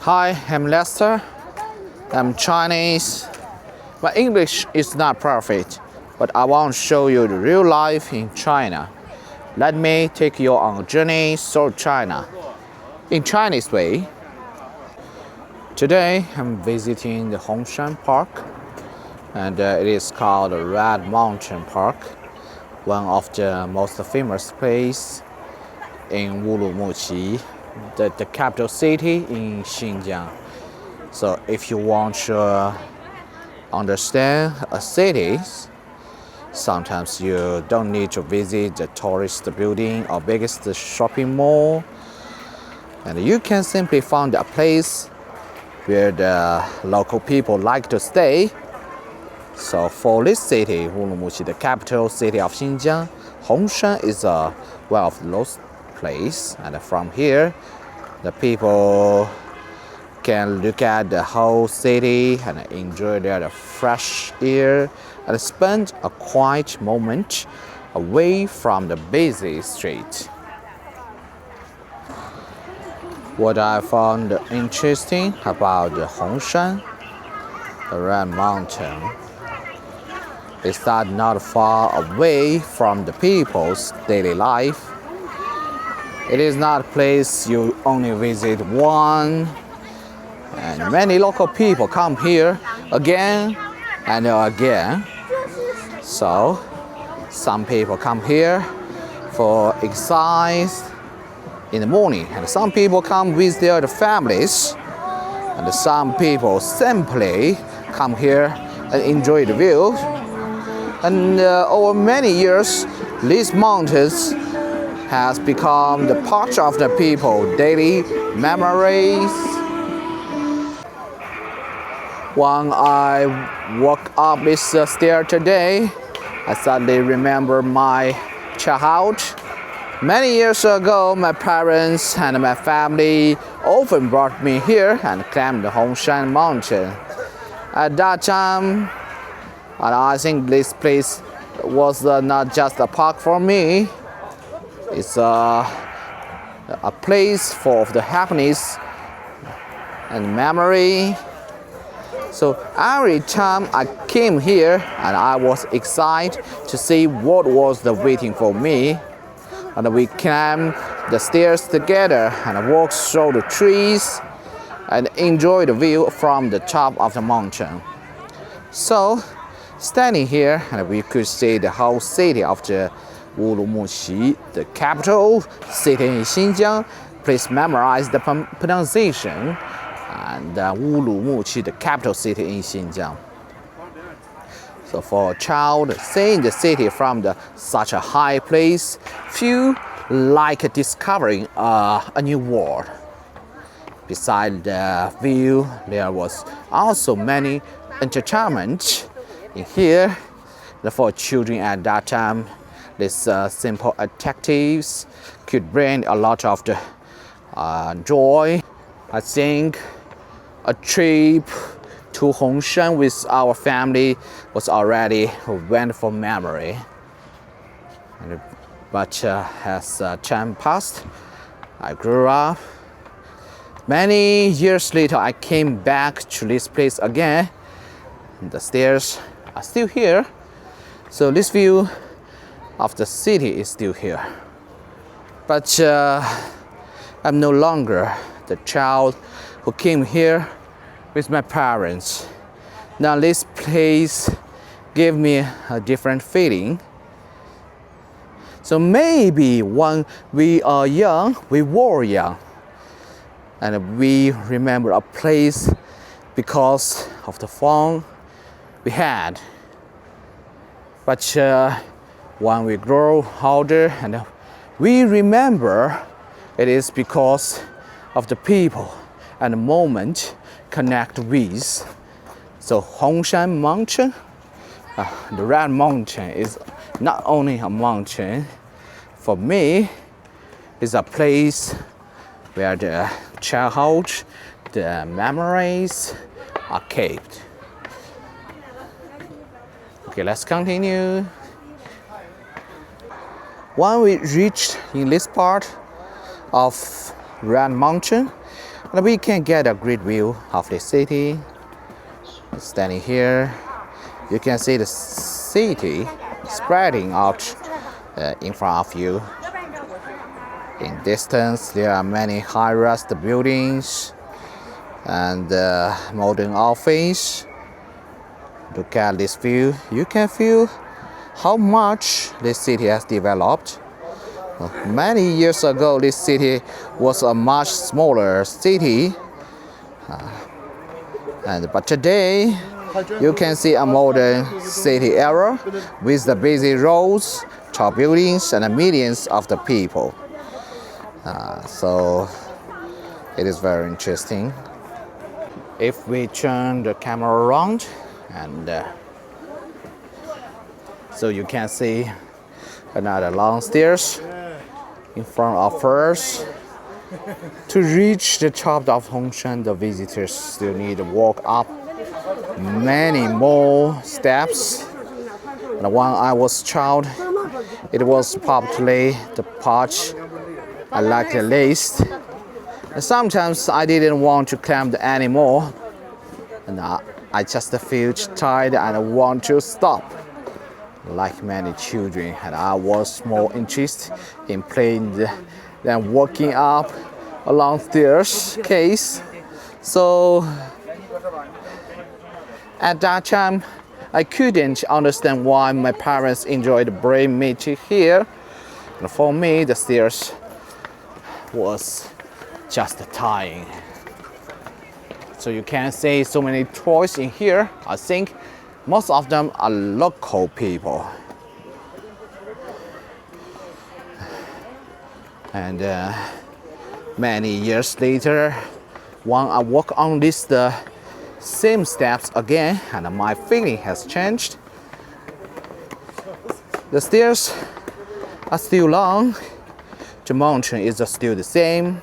Hi, I'm Lester. I'm Chinese. My English is not perfect, but I want to show you the real life in China. Let me take you on a journey through China in Chinese way. Today I'm visiting the Hongshan Park, and it is called the Red Mountain Park, one of the most famous places in Urumqi, the capital city in Xinjiang. So if you want to understand a city, sometimes you don't need to visit the tourist building or biggest shopping mall, and you can simply find a place where the local people like to stay. So for this city, Urumqi, the capital city of Xinjiang, Hongshan is one of those places. And from here, the people can look at the whole city and enjoy the fresh air and spend a quiet moment away from the busy street. What I found interesting about the Hongshan, the Red Mountain, is that not far away from the people's daily life. It is not a place you only visit once, and many local people come here again and again. So some people come here for exercise in the morning, and some people come with their families, and some people simply come here and enjoy the view. And over many years, these mountains has become the part of the people's daily memories. When I walk up this stair today, I suddenly remember my childhood. Many years ago, my parents and my family often brought me here and climbed the Hongshan mountain. At that time, and I think this place was not just a park for me. It's a place full of the happiness and memory. So every time I came here, and I was excited to see what was waiting for me. And we climbed the stairs together and walked through the trees and enjoyed the view from the top of the mountain. So standing here, and we could see the whole city of the Urumqi, the capital city in Xinjiang. Please memorize the pronunciation. And Urumqi, the capital city in Xinjiang. So for a child, seeing the city from such a high place feel like discovering a new world. Beside the view, there was also many entertainment in here. For children at that time, these simple activities could bring a lot of the joy. I think a trip to Hongshan with our family was already a wonderful memory. But as time passed, I grew up. Many years later, I came back to this place again. The stairs are still here. So this view of the city is still here. But I'm no longer the child who came here with my parents. Now this place gave me a different feeling. So maybe when we are young, we were young, and we remember a place because of the fun we had. But when we grow older, and we remember, it is because of the people and the moment connect with. So Hongshan Mountain, the Red Mountain, is not only a mountain. For me, it's a place where the childhood, the memories are kept. Okay, let's continue. When we reached in this part of Red Mountain, And we can get a great view of the city. Standing here, you can see the city spreading out in front of you. In distance, there are many high-rise buildings and modern office. Look at this view. You can feel how much this city has developed. Many years ago, this city was a much smaller city. But today, you can see a modern city era with the busy roads, tall buildings, and millions of the people. So it is very interesting. If we turn the camera around, and so you can see another long stairs in front of us. To reach the top of Hongshan, the visitors still need to walk up many more steps. And when I was a child, it was probably the part I liked the least. And sometimes I didn't want to climb anymore, and I just feel tired and want to stop. Like many children, and I was more interested in playing than walking up a long staircase. So at that time, I couldn't understand why my parents enjoyed bringing me to here. And for me, the stairs was just tiring. So you can see so many toys in here. I think most of them are local people. And many years later, when I walk on this same steps again, and my feeling has changed. The stairs are still long, the mountain is still the same,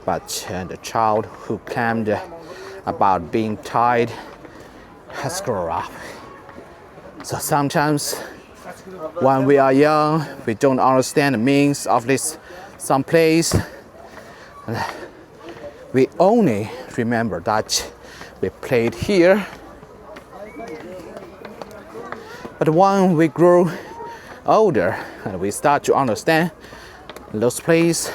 but the child who claimed about being tired has grown up. So sometimes when we are young, we don't understand the meaning of this someplace. We only remember that we played here. But when we grow older and we start to understand those places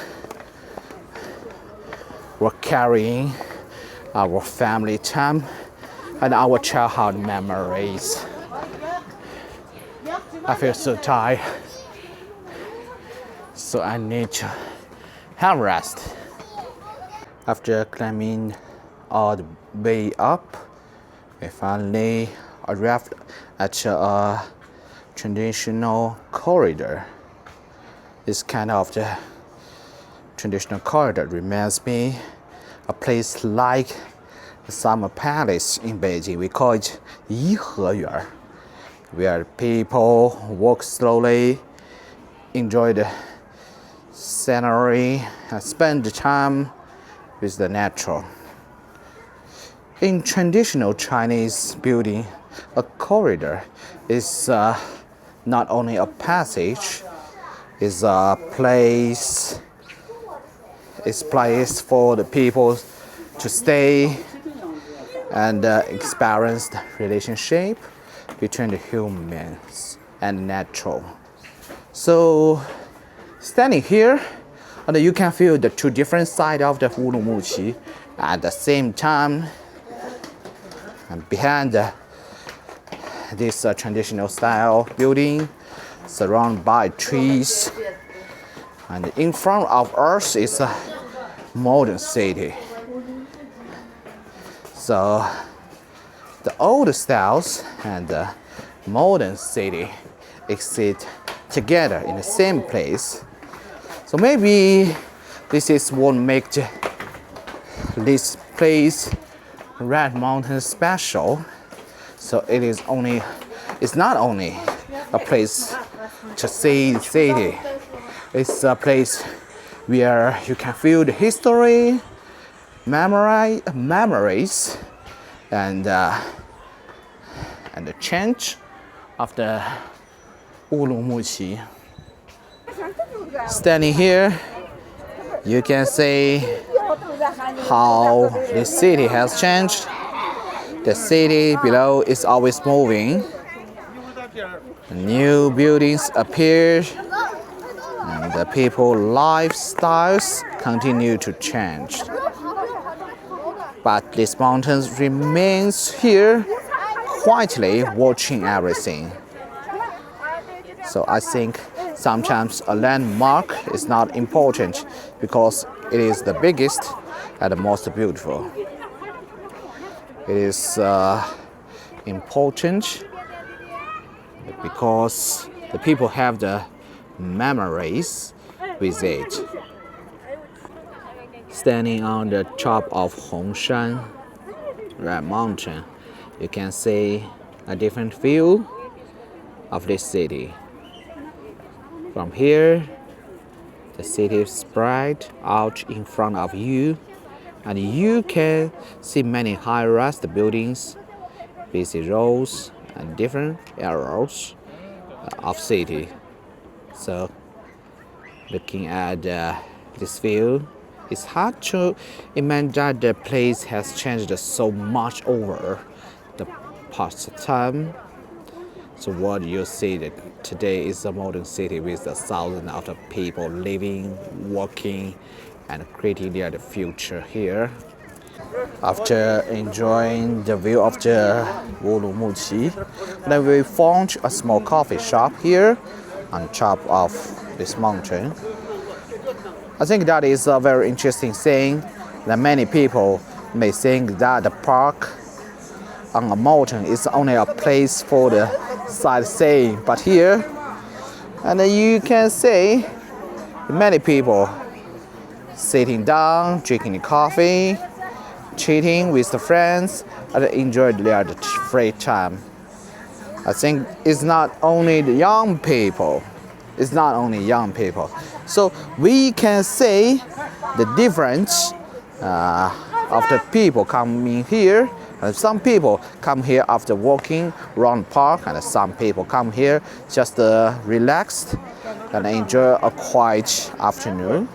were carrying our family time and our childhood memories. I feel so tired, so I need to have rest. After climbing all the way up, we finally arrived at a traditional corridor. This kind of the traditional corridor reminds me a place like the Summer Palace in Beijing. We call it Yiheyuan, where people walk slowly, enjoy the scenery, and spend the time with the natural. In traditional Chinese building, a corridor is not only a passage, it's a place. It's place for the people to stay and experience the relationship between the humans and natural. So standing here, and you can feel the two different sides of the Urumqi at the same time. And behind this traditional style building, surrounded by trees, and in front of us is a modern city. So the old styles and the modern city exist together in the same place. So maybe this is what makes this place, Red Mountain, special. So it's not only a place to see the city. It's a place where you can feel the history, memories, and the change of the Urumqi. Standing here, you can see how the city has changed. The city below is always moving. New buildings appear, and the people lifestyles continue to change. But this mountain remains here, quietly watching everything. So I think sometimes a landmark is not important because it is the biggest and the most beautiful. It is important because the people have the memories with it. Standing on the top of Hongshan, Red Mountain, you can see a different view of this city. From here, the city spread out in front of you, and you can see many high-rise buildings, busy roads, and different areas of city. So, looking at this view, it's hard to imagine that the place has changed so much over the past time. So what you see that today is a modern city with thousands of people living, working, and creating their future here. After enjoying the view of the Urumqi, then we found a small coffee shop here on top of this mountain. I think that is a very interesting thing that many people may think that the park on a mountain is only a place for the sightseeing, but here, and you can see many people sitting down, drinking coffee, chatting with the friends, and enjoy their free time. I think it's not only the young people. It's not only young people. So we can see the difference of the people coming here. And some people come here after walking around the park, and some people come here just relaxed and enjoy a quiet afternoon.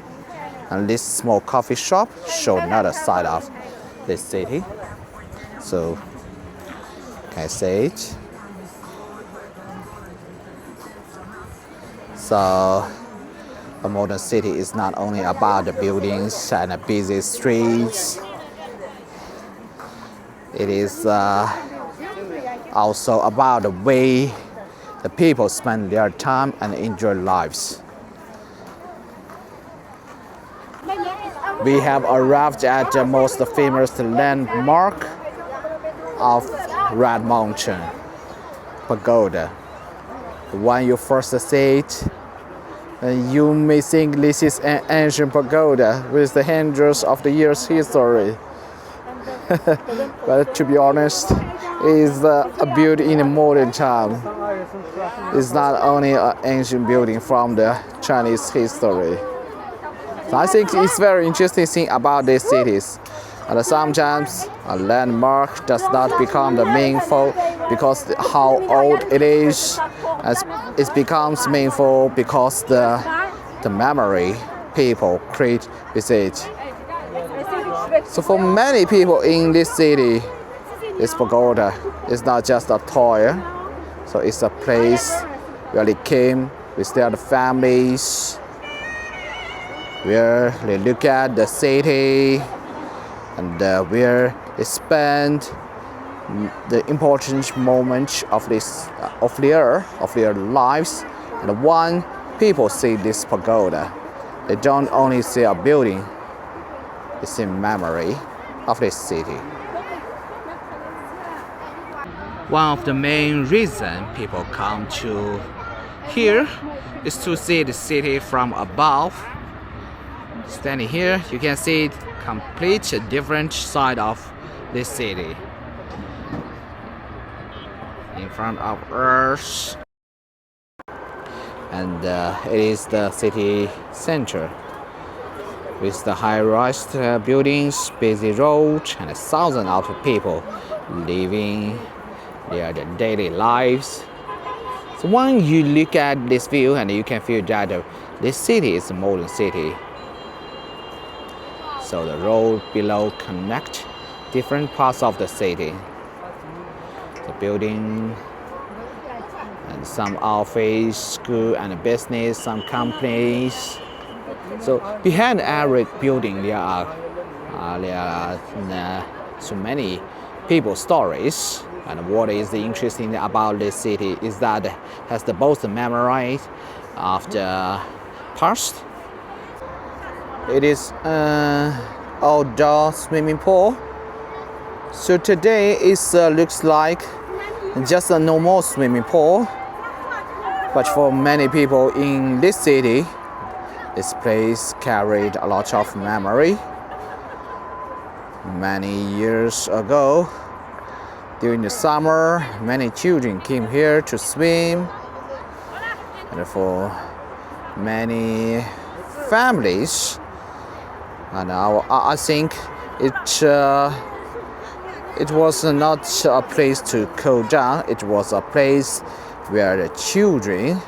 And this small coffee shop shows another side of this city. So, can I say it? So, a modern city is not only about the buildings and the busy streets. It is also about the way the people spend their time and enjoy lives. We have arrived at the most famous landmark of Red Mountain, Pagoda. When you first see it, you may think this is an ancient pagoda with the hundreds of the years history. But to be honest, it is a building in a modern time. It's not only an ancient building from the Chinese history. So I think it's very interesting thing about these cities. And sometimes a landmark does not become the meaningful because how old it is. As it becomes meaningful because the memory people create with it. So for many people in this city, this pagoda is not just a toy. So it's a place where they came with their families, where they look at the city, and where they spend the important moments of their lives. And when people see this pagoda, they don't only see a building, they see memory of this city. One of the main reasons people come to here is to see the city from above. Standing here, you can see complete different side of this city. In front of us, and it is the city center with the high-rise buildings, busy roads, and thousands of people living their daily lives. So when you look at this view, and you can feel that this city is a modern city. So the road below connect different parts of the city. The building and some office, school and business, some companies. So behind every building there are so many people stories. And what is interesting about this city is that it has the both memory of the past. It is outdoor swimming pool. So today it looks like just a normal swimming pool, but for many people in this city, this place carried a lot of memory. Many years ago, during the summer, many children came here to swim, and for many families, and I think it was not a place to cool down. It was a place where the children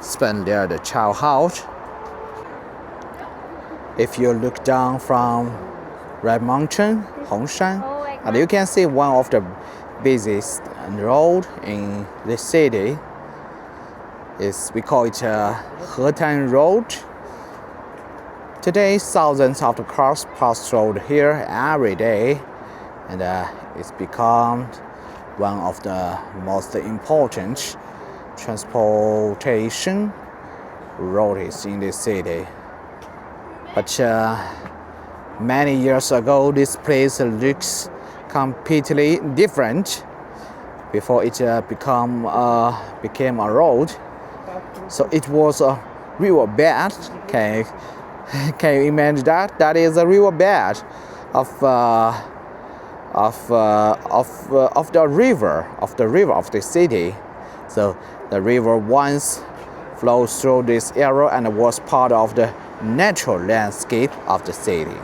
spend their childhood. If you look down from Red Mountain, Hongshan, and you can see one of the busiest road in the city. We call it Hetan Road. Today, thousands of the cars pass through here every day, and it's become one of the most important transportation routes in this city. But many years ago, this place looks completely different before it became a road. So it was a riverbed. Can you imagine that? That is a riverbed of the river of the city. So the river once flowed through this area and was part of the natural landscape of the city.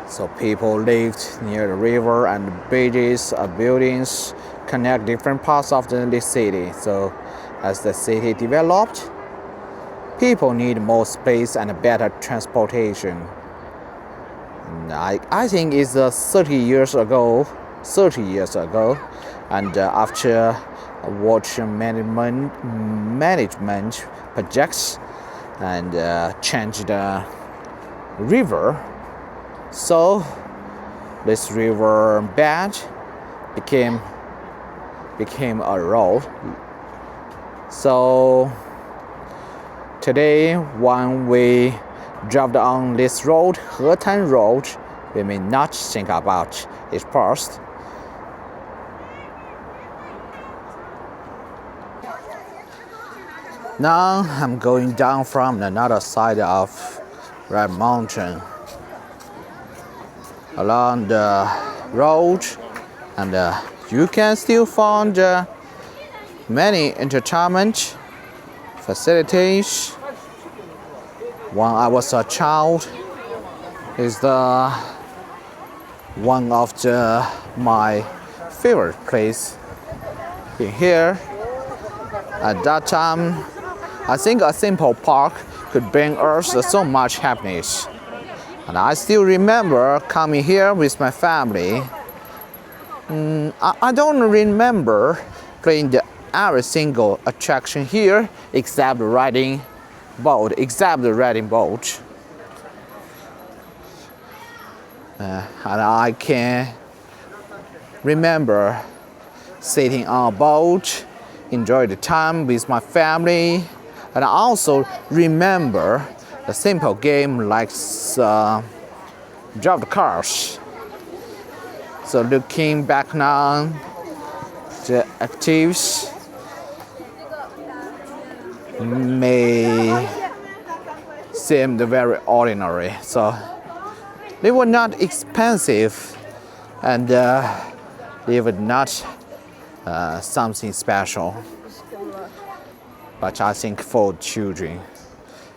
So people lived near the river, and bridges, buildings connect different parts of the city. So as the city developed, people need more space and better transportation. And I think it's 30 years ago, and after watching management projects and changed the river, so this river bed became a road. So today, when we drive on this road, Hetan Road, we may not think about its past. Now I'm going down from another side of Red Mountain along the road, and you can still find many entertainment facilities. When I was a child, is one of my favorite place in here. At that time, I think a simple park could bring us so much happiness. And I still remember coming here with my family. I don't remember playing every single attraction here except the riding boat. And I can remember sitting on a boat, enjoy the time with my family, and I also remember a simple game like drive the cars. So looking back now, the activities may seem very ordinary. So they were not expensive, and they were not something special. But I think for children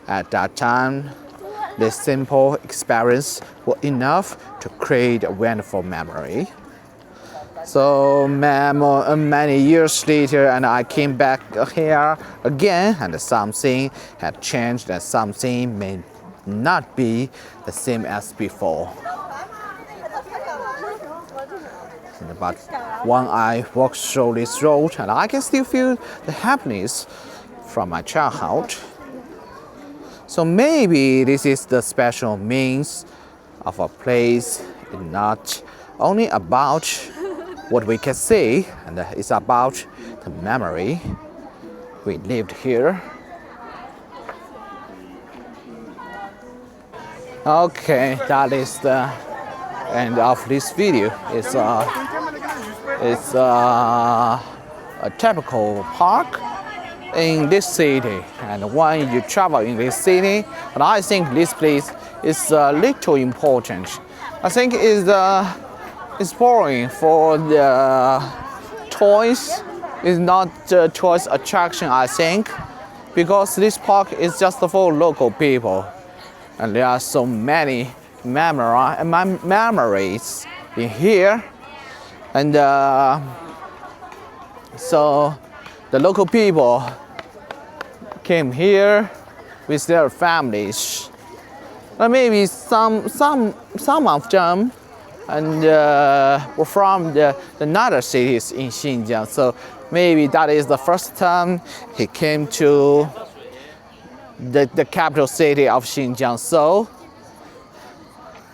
at that time, this simple experience was enough to create a wonderful memory. So many years later, and I came back here again, and something had changed, and something may not be the same as before. But when I walk through this road, and I can still feel the happiness from my childhood. So maybe this is the special means of a place. It's not only about what we can see, and it's about the memory we lived here. Okay, that is the end of this video. It's a typical park in this city, and when you travel in this city, and I think this place is a little important. I think it's boring for the toys. It's not the tourist attraction, I think, because this park is just for local people, and there are so many memories in here, and so the local people came here with their families, and maybe some of them and were from the other cities in Xinjiang. So maybe that is the first time he came to the capital city of Xinjiang. So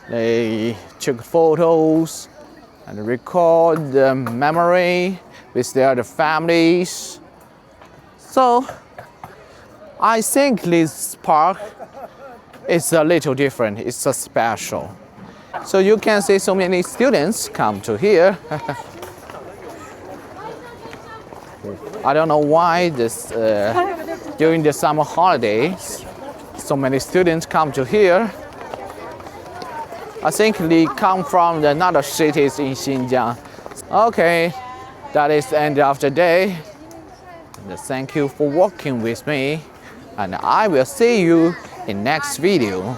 they took photos and record the memory with their families. So I think this park is a little different. It's a special. So you can see so many students come to here. I don't know why this during the summer holidays so many students come to here. I think they come from the other cities in Xinjiang. Okay, that is the end of the day. And thank you for walking with me, and I will see you in next video.